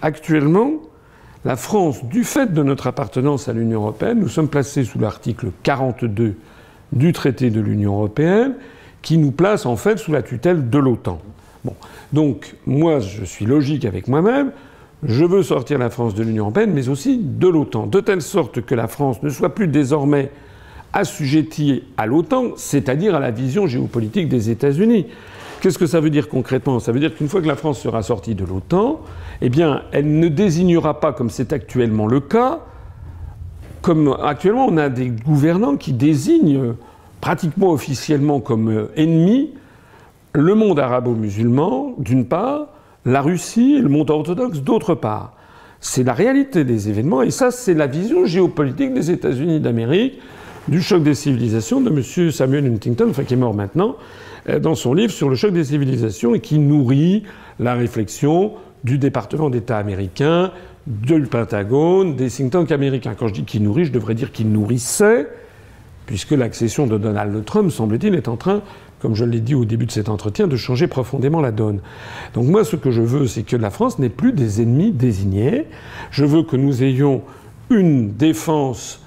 Actuellement, la France, du fait de notre appartenance à l'Union européenne, nous sommes placés sous l'article 42 du traité de l'Union européenne, qui nous place en fait sous la tutelle de l'OTAN. Bon. Donc, moi, je suis logique avec moi-même. Je veux sortir la France de l'Union européenne, mais aussi de l'OTAN, de telle sorte que la France ne soit plus désormais assujettie à l'OTAN, c'est-à-dire à la vision géopolitique des États-Unis. Qu'est-ce que ça veut dire concrètement? Ça veut dire qu'une fois que la France sera sortie de l'OTAN, eh bien, elle ne désignera pas, comme c'est actuellement le cas, comme actuellement on a des gouvernants qui désignent pratiquement officiellement comme ennemis le monde arabo-musulman, d'une part, la Russie et le monde orthodoxe, d'autre part. C'est la réalité des événements, et ça, c'est la vision géopolitique des États-Unis d'Amérique, du choc des civilisations de M. Samuel Huntington, enfin qui est mort maintenant, dans son livre sur le choc des civilisations, et qui nourrit la réflexion du département d'État américain, du Pentagone, des think tanks américains. Quand je dis qu'il nourrit, je devrais dire qu'il nourrissait, puisque l'accession de Donald Trump, semble-t-il, est en train, comme je l'ai dit au début de cet entretien, de changer profondément la donne. Donc moi, ce que je veux, c'est que la France n'ait plus des ennemis désignés. Je veux que nous ayons une défense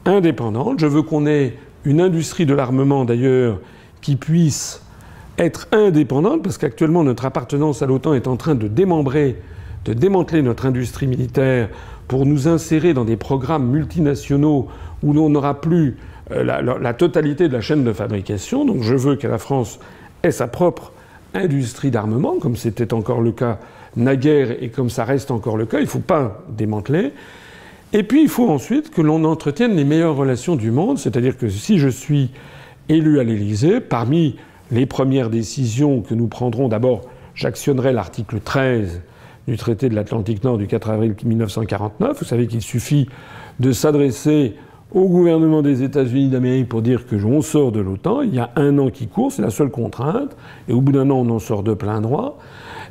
indépendante. Je veux qu'on ait une industrie de l'armement, d'ailleurs, qui puisse être indépendante, parce qu'actuellement, notre appartenance à l'OTAN est en train de démembrer, de démanteler notre industrie militaire pour nous insérer dans des programmes multinationaux où l'on n'aura plus la totalité de la chaîne de fabrication. Donc je veux que la France ait sa propre industrie d'armement, comme c'était encore le cas naguère et comme ça reste encore le cas. Il ne faut pas démanteler. Et puis il faut ensuite que l'on entretienne les meilleures relations du monde, c'est-à-dire que si je suis élu à l'Élysée, parmi les premières décisions que nous prendrons, d'abord, j'actionnerai l'article 13 du traité de l'Atlantique Nord du 4 avril 1949. Vous savez qu'il suffit de s'adresser au gouvernement des États-Unis d'Amérique pour dire que on sort de l'OTAN. Il y a un an qui court, c'est la seule contrainte, et au bout d'un an, on en sort de plein droit.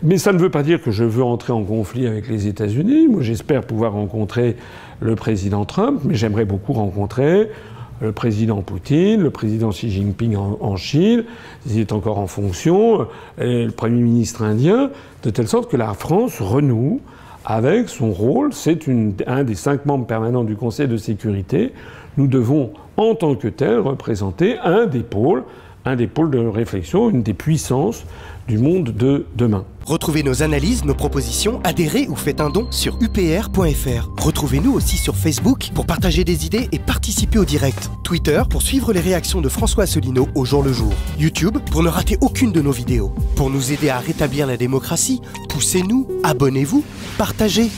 Mais ça ne veut pas dire que je veux entrer en conflit avec les États-Unis. Moi, j'espère pouvoir rencontrer le président Trump, mais j'aimerais beaucoup rencontrer le président Poutine, le président Xi Jinping en Chine, il est encore en fonction, et le Premier ministre indien, de telle sorte que la France renoue avec son rôle. C'est un des 5 membres permanents du Conseil de sécurité. Nous devons, en tant que tel, représenter un des pôles de réflexion, une des puissances du monde de demain. Retrouvez nos analyses, nos propositions, adhérez ou faites un don sur upr.fr. Retrouvez-nous aussi sur Facebook pour partager des idées et participer au direct. Twitter pour suivre les réactions de François Asselineau au jour le jour. YouTube pour ne rater aucune de nos vidéos. Pour nous aider à rétablir la démocratie, poussez-nous, abonnez-vous, partagez.